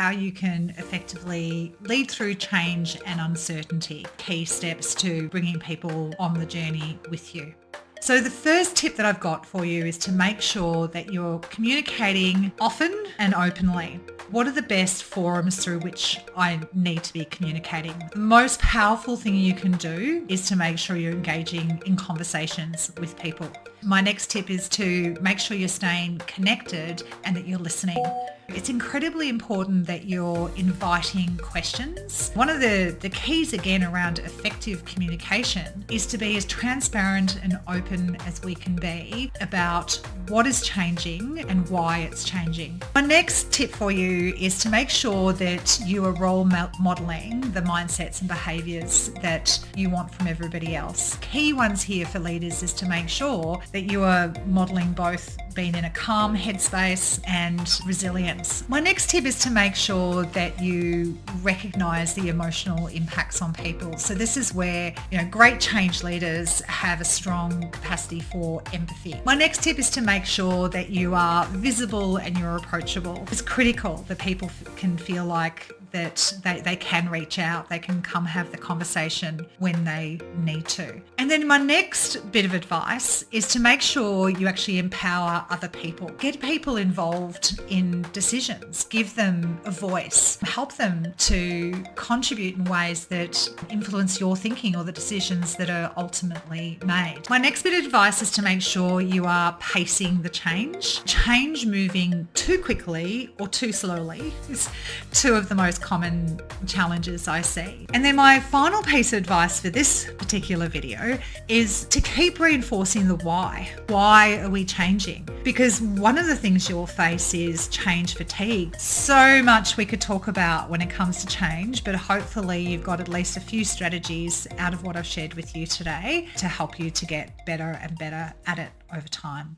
how you can effectively lead through change and uncertainty, key steps to bringing people on the journey with you. So the first tip that I've got for you is to make sure that you're communicating often and openly. What are the best forums through which I need to be communicating? The most powerful thing you can do is to make sure you're engaging in conversations with people. My next tip is to make sure you're staying connected and that you're listening. It's incredibly important that you're inviting questions. One of the keys again around effective communication is to be as transparent and open as we can be about what is changing and why it's changing. My next tip for you is to make sure that you are role modeling the mindsets and behaviours that you want from everybody else. Key ones here for leaders is to make sure that you are modeling both being in a calm headspace and resilience. My next tip is to make sure that you recognize the emotional impacts on people. So this is where, great change leaders have a strong capacity for empathy. My next tip is to make sure that you are visible and you're approachable. It's critical that people can feel like that they can reach out, they can come have the conversation when they need to. And then my next bit of advice is to make sure you actually empower other people. Get people involved in decisions, give them a voice, help them to contribute in ways that influence your thinking or the decisions that are ultimately made. My next bit of advice is to make sure you are pacing the change. Change moving too quickly or too slowly is two of the most common challenges I see. And then my final piece of advice for this particular video is to keep reinforcing the why. Why are we changing? Because one of the things you'll face is change fatigue. So much we could talk about when it comes to change, but hopefully you've got at least a few strategies out of what I've shared with you today to help you to get better and better at it over time.